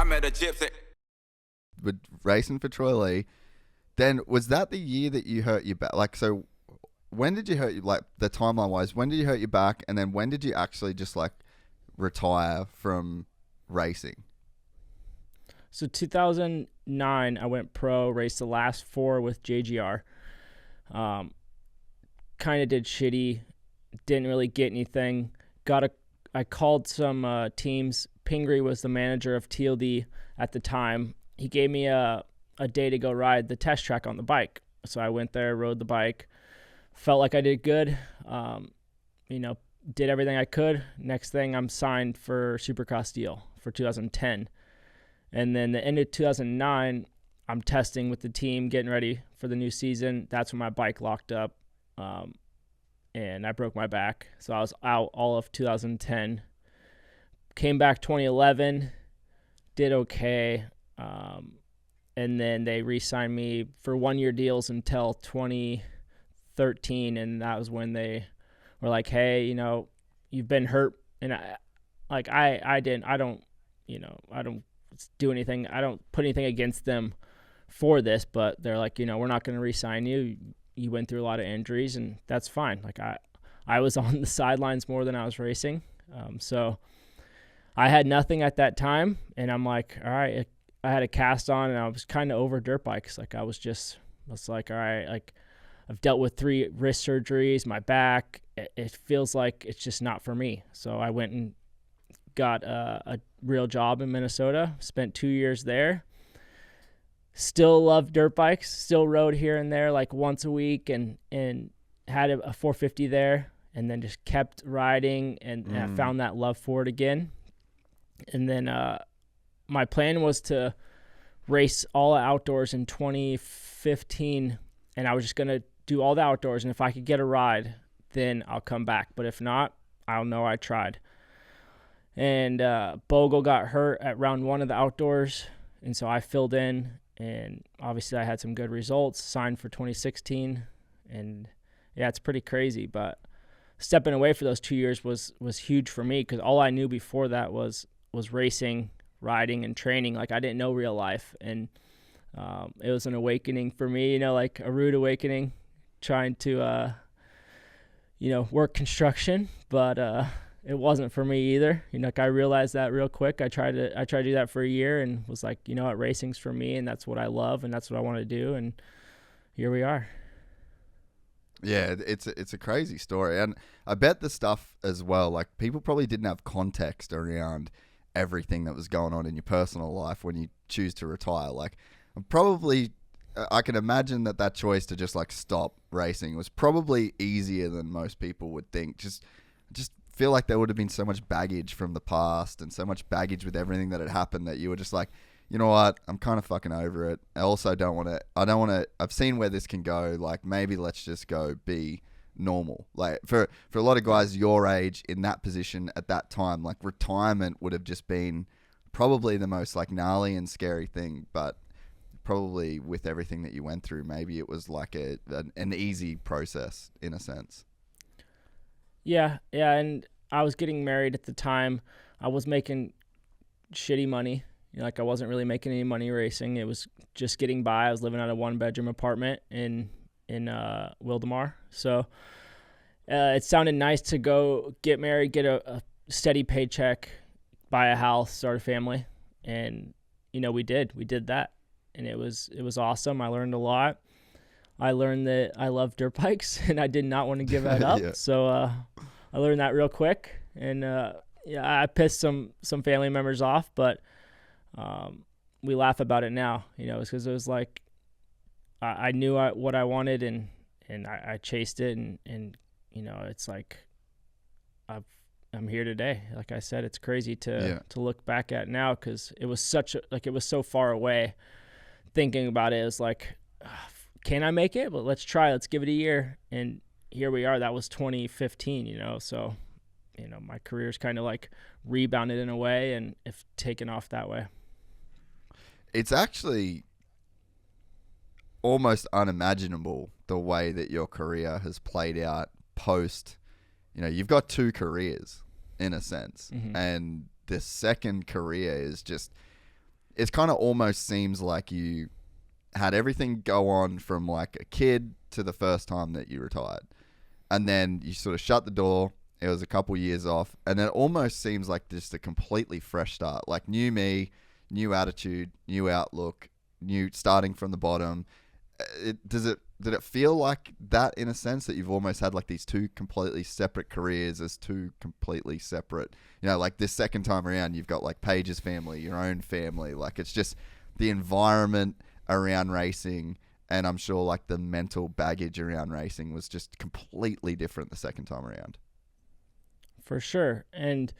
I met a gypsy. But racing for Troy Lee. Then was that the year that you hurt your back? Like, so when did you hurt you? Like the timeline wise, when did you hurt your back? And then when did you actually just like retire from racing? So 2009, I went pro, raced the last 4 with JGR. Kind of did shitty, didn't really get anything. I called some teams. Pingree was the manager of TLD at the time. He gave me a day to go ride the test track on the bike. So I went there, rode the bike, felt like I did good. Did everything I could. Next thing, I'm signed for Supercross deal for 2010. And then the end of 2009, I'm testing with the team, getting ready for the new season. That's when my bike locked up, and I broke my back. So I was out all of 2010. Came back 2011, did okay. And then they re-signed me for 1-year deals until 2013, and that was when they were like, "Hey, you've been hurt," and I don't do anything. I don't put anything against them for this, but they're like, we're not going to re-sign you. You went through a lot of injuries, and that's fine. Like I was on the sidelines more than I was racing, so I had nothing at that time, and I'm like, all right. I had a cast on, and I was kind of over dirt bikes. Like I was like, all right, like I've dealt with 3 wrist surgeries, my back. It feels like it's just not for me. So I went and got a real job in Minnesota, spent 2 years there. Still loved dirt bikes, still rode here and there like once a week, and had a 450 there, and then just kept riding, and I found that love for it again. And then my plan was to race all outdoors in 2015, and I was just going to do all the outdoors, and if I could get a ride, then I'll come back. But if not, I'll know I tried. And Bogle got hurt at round 1 of the outdoors, and so I filled in, and obviously I had some good results, signed for 2016, and yeah, it's pretty crazy. But stepping away for those 2 years was huge for me, because all I knew before that was racing, riding, and training. Like I didn't know real life, and it was an awakening for me, like a rude awakening, trying to work construction, but it wasn't for me either. Like I realized that real quick. I tried to do that for a year, and was like, what, racing's for me, and that's what I love, and that's what I want to do, and here we are. Yeah, it's a crazy story, and I bet the stuff as well, like people probably didn't have context around everything that was going on in your personal life when you choose to retire. Like probably I can imagine that choice to just like stop racing was probably easier than most people would think. Just feel like there would have been so much baggage from the past, and so much baggage with everything that had happened, that you were just like, you know what, I'm kind of fucking over it. I also don't want to, I've seen where this can go. Like maybe let's just go be normal. Like for a lot of guys your age in that position at that time, like retirement would have just been probably the most like gnarly and scary thing. But probably with everything that you went through, maybe it was like an easy process in a sense. Yeah, and I was getting married at the time. I was making shitty money. Like I wasn't really making any money racing. It was just getting by. I was living out of a 1-bedroom apartment in Wildemar. So it sounded nice to go get married, get a steady paycheck, buy a house, start a family. And, we did that. And it was awesome. I learned a lot. I learned that I love dirt bikes, and I did not want to give that up. Yeah. So I learned that real quick. And I pissed some family members off, but we laugh about it now, because it was like I knew what I wanted, and I chased it, and it's like I'm here today. Like I said, it's crazy to look back at now, because it was it was so far away. Thinking about it was like, can I make it? Well, let's try. Let's give it a year, and here we are. That was 2015. So my career's kind of like rebounded in a way, and if taken off that way. It's actually almost unimaginable the way that your career has played out post. You've got 2 careers in a sense, and the second career is just it kind of almost seems like you had everything go on from like a kid to the first time that you retired. And then you sort of shut the door. It was a couple years off. And it almost seems like just a completely fresh start. Like new me, new attitude, new outlook, new starting from the bottom. Did it feel like that in a sense, that you've almost had like these two completely separate careers as two completely separate, like this second time around, you've got like Paige's family, your own family. Like it's just the environment around racing, and I'm sure like the mental baggage around racing was just completely different the second time around. For sure. And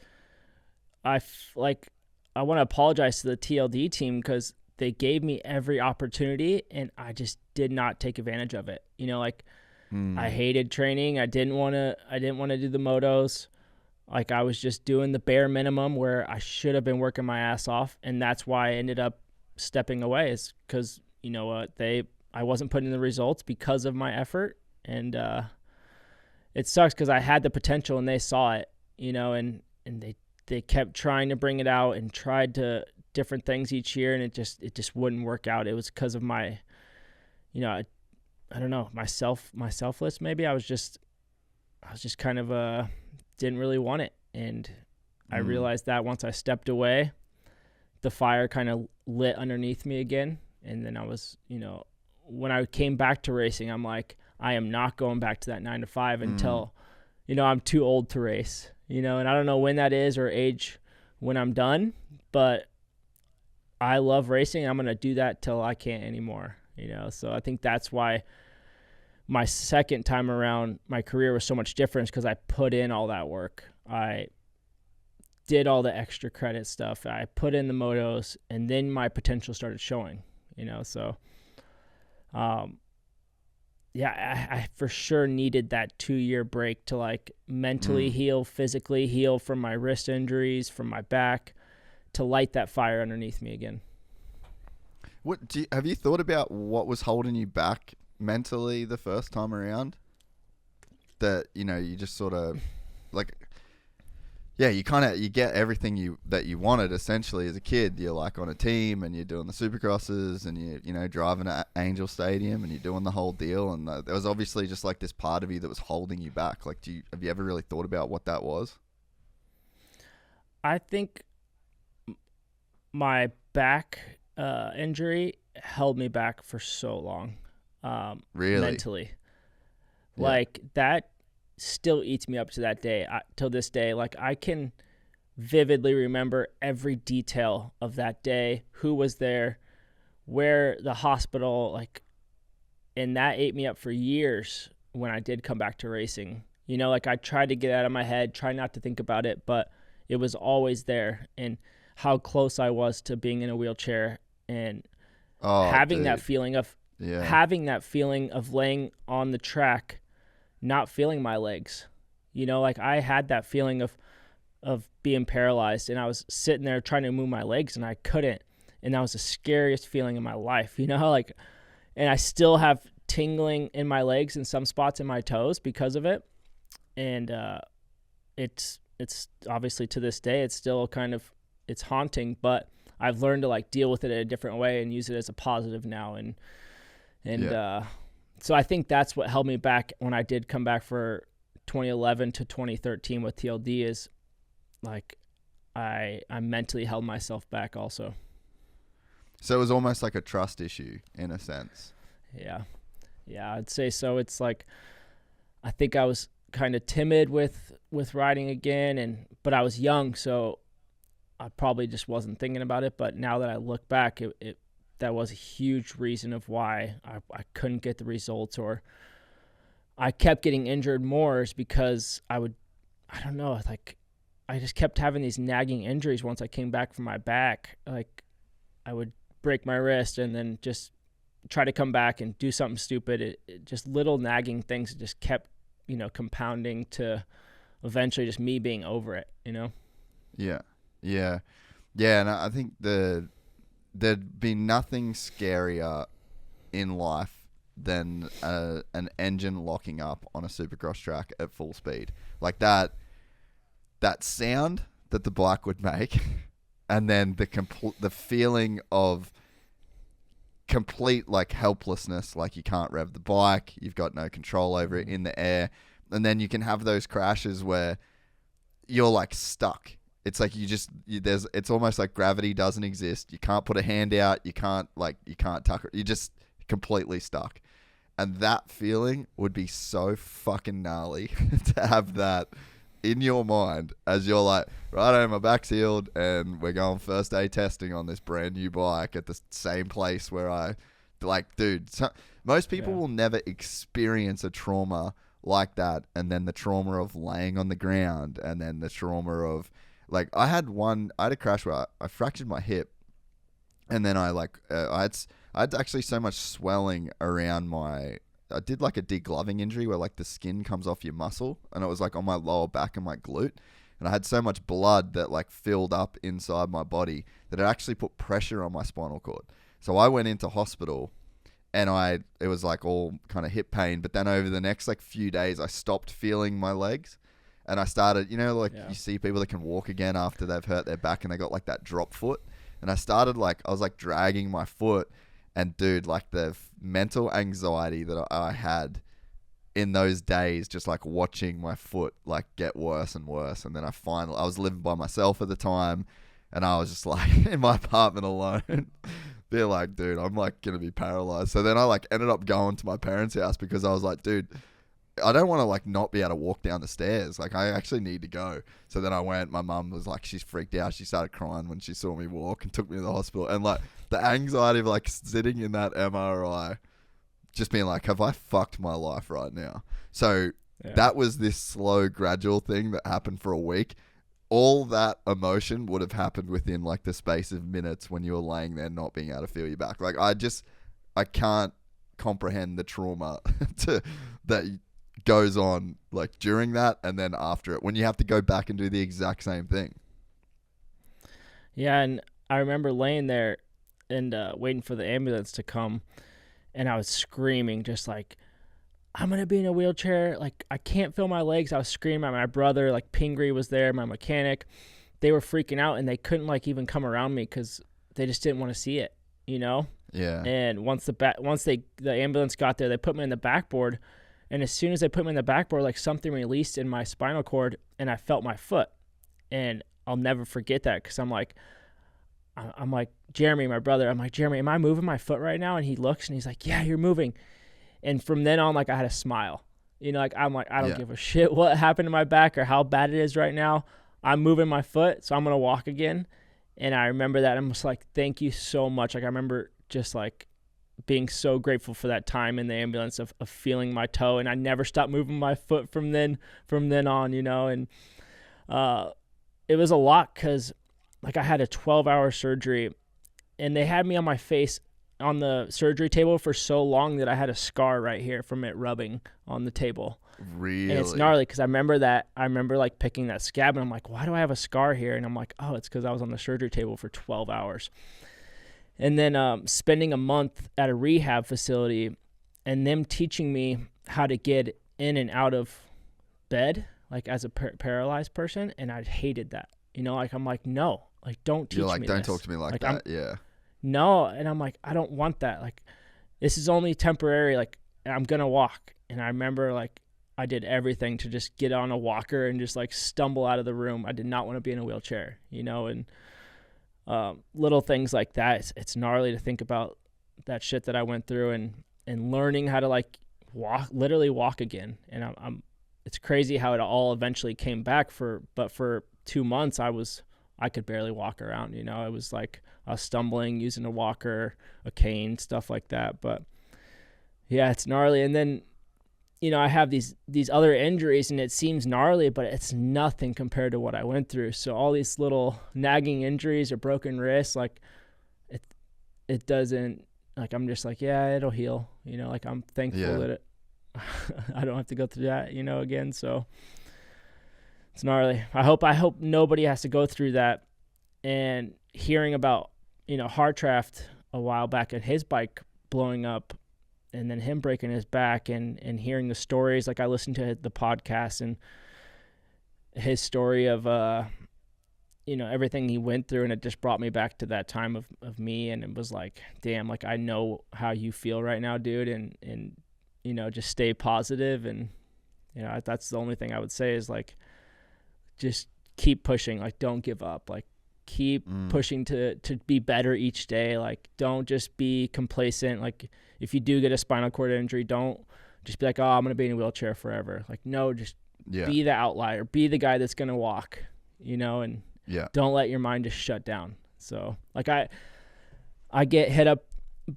I want to apologize to the TLD team because they gave me every opportunity and I just did not take advantage of it. I hated training. I didn't want to do the motos. Like I was just doing the bare minimum where I should have been working my ass off. And that's why I ended up stepping away, is because, I wasn't putting in the results because of my effort. And it sucks because I had the potential and they saw it, and they kept trying to bring it out and tried to different things each year, and it just wouldn't work out. It was because of my, I don't know, my selfless maybe. I was just kind of didn't really want it, and I realized that once I stepped away, the fire kind of lit underneath me again. And then I was, when I came back to racing, I'm like, I am not going back to that 9 to 5 until, I'm too old to race, and I don't know when that is or age when I'm done, but I love racing. I'm going to do that till I can't anymore, So I think that's why my second time around, my career was so much different, because I put in all that work. I did all the extra credit stuff. I put in the motos, and then my potential started showing, So, I for sure needed that 2-year break to like mentally heal, physically heal from my wrist injuries, from my back, to light that fire underneath me again. Have you thought about what was holding you back mentally the first time around? That, you just sort of like, you get everything that you wanted essentially as a kid. You're like on a team and you're doing the Supercrosses and you driving at Angel Stadium and you're doing the whole deal. And there was obviously just like this part of you that was holding you back. Like, have you ever really thought about what that was? I think my back injury held me back for so long, really? Mentally. Yeah. Like that still eats me up to that day, till this day. Like I can vividly remember every detail of that day, who was there, where the hospital, like, and that ate me up for years when I did come back to racing. Like I tried to get out of my head, try not to think about it, but it was always there. And how close I was to being in a wheelchair and having that feeling of laying on the track, not feeling my legs. Like I had that feeling of being paralyzed, and I was sitting there trying to move my legs and I couldn't. And that was the scariest feeling in my life, like, and I still have tingling in my legs and some spots in my toes because of it. And it's obviously to this day, it's still it's haunting, but I've learned to like deal with it in a different way and use it as a positive now. So I think that's what held me back when I did come back for 2011 to 2013 with TLD, is like I mentally held myself back also. So it was almost like a trust issue in a sense. Yeah, I'd say so. It's like I think I was kind of timid with riding again, but I was young, so I probably just wasn't thinking about it. But now that I look back, that was a huge reason of why I couldn't get the results, or I kept getting injured more, is because I don't know, like I just kept having these nagging injuries once I came back from my back. Like I would break my wrist and then just try to come back and do something stupid. It just little nagging things just kept, compounding to eventually just me being over it, Yeah. And I think there'd be nothing scarier in life than an engine locking up on a Supercross track at full speed. Like that sound that the bike would make and then the feeling of complete like helplessness, like you can't rev the bike, you've got no control over it in the air, and then you can have those crashes where you're like stuck. It's like it's almost like gravity doesn't exist. You can't put a hand out. You can't tuck it. You're just completely stuck. And that feeling would be so fucking gnarly to have that in your mind as you're like, right, my back's healed and we're going first day testing on this brand new bike at the same place where most people will never experience a trauma like that, and then the trauma of laying on the ground, and then the trauma of like I had a crash where I fractured my hip, and then I had actually so much swelling around I did like a degloving injury where like the skin comes off your muscle, and it was like on my lower back and my glute, and I had so much blood that like filled up inside my body that it actually put pressure on my spinal cord. So I went into hospital, and it was like all kind of hip pain, but then over the next like few days I stopped feeling my legs, and I started, you see people that can walk again after they've hurt their back and they got like that drop foot, and I was like dragging my foot. And dude, like the mental anxiety that I had in those days, just like watching my foot like get worse and worse. And then I was living by myself at the time, and I was just like in my apartment alone. They're like, dude, I'm like going to be paralyzed. So then I like ended up going to my parents' house because I was like, dude, I don't want to like not be able to walk down the stairs. Like I actually need to go. So then I went, my mum was like, she's freaked out. She started crying when she saw me walk and took me to the hospital. And like the anxiety of like sitting in that MRI, just being like, have I fucked my life right now? So that was this slow, gradual thing that happened for a week. All that emotion would have happened within like the space of minutes when you were laying there not being able to feel your back. Like I can't comprehend the trauma that goes on like during that and then after it when you have to go back and do the exact same thing. Yeah, and I remember laying there and waiting for the ambulance to come, and I was screaming just like, I'm going to be in a wheelchair. Like, I can't feel my legs. I was screaming at my brother. Like, Pingree was there, my mechanic. They were freaking out, and they couldn't, like, even come around me because they just didn't want to see it, Yeah. And once the ambulance got there, they put me in the backboard, and as soon as they put me in the backboard, like, something released in my spinal cord, and I felt my foot. And I'll never forget that because I'm like, Jeremy, my brother, I'm like, Jeremy, am I moving my foot right now? And he looks, and he's like, yeah, you're moving. And from then on, like, I had a smile. I'm like, I don't give a shit what happened to my back or how bad it is right now. I'm moving my foot, so I'm going to walk again. And I remember that. I'm just like, thank you so much. Like, I remember just, like, being so grateful for that time in the ambulance of feeling my toe. And I never stopped moving my foot from then on, And it was a lot because, like, I had a 12-hour surgery, and they had me on my face on the surgery table for so long that I had a scar right here from it rubbing on the table. Really? And it's gnarly because I remember like picking that scab, and I'm like, why do I have a scar here? And I'm like, oh, it's because I was on the surgery table for 12 hours. And then spending a month at a rehab facility and them teaching me how to get in and out of bed, like as a paralyzed person. And I hated that, like, I'm like, no, like, don't teach me. You're like, don't this. talk to me like that. Yeah. No, and I'm like, I don't want that. Like, this is only temporary. Like, I'm going to walk. And I remember, like, I did everything to just get on a walker and just, like, stumble out of the room. I did not want to be in a wheelchair, and little things like that. It's gnarly to think about that shit that I went through and learning how to, like, literally walk again. And it's crazy how it all eventually came back but for 2 months, I could barely walk around, It was like I was stumbling, using a walker, a cane, stuff like that. But yeah, it's gnarly. And then, I have these other injuries, and it seems gnarly, but it's nothing compared to what I went through. So all these little nagging injuries or broken wrists, like it doesn't, like, I'm just like, yeah, it'll heal, like, I'm thankful that I don't have to go through that, again. So it's gnarly. I hope nobody has to go through that. And hearing about, Hartraft a while back and his bike blowing up and then him breaking his back and hearing the stories, like, I listened to the podcast and his story of everything he went through, and it just brought me back to that time of me. And it was like, damn, like I know how you feel right now, dude. And just stay positive. And, that's the only thing I would say is like, just keep pushing. Like, don't give up. Like, keep pushing to be better each day. Like, don't just be complacent. Like, if you do get a spinal cord injury, don't just be like, oh, I'm going to be in a wheelchair forever. Like, no, just be the outlier, be the guy that's going to walk, and don't let your mind just shut down. So like I get hit up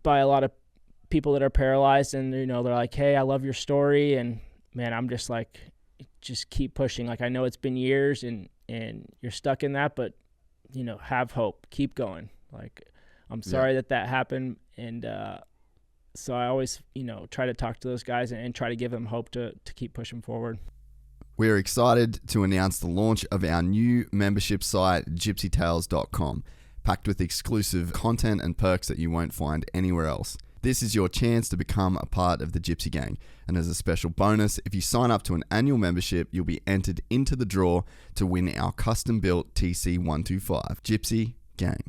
by a lot of people that are paralyzed, and they're like, hey, I love your story. And man, I'm just like, just keep pushing. Like, I know it's been years and you're stuck in that, but have hope, keep going. Like, I'm sorry that happened. And so I always try to talk to those guys and try to give them hope to keep pushing forward. We're excited to announce the launch of our new membership site, gypsytales.com, packed with exclusive content and perks that you won't find anywhere else. This is your chance to become a part of the Gypsy Gang. And as a special bonus, if you sign up to an annual membership, you'll be entered into the draw to win our custom-built TC125. Gypsy Gang.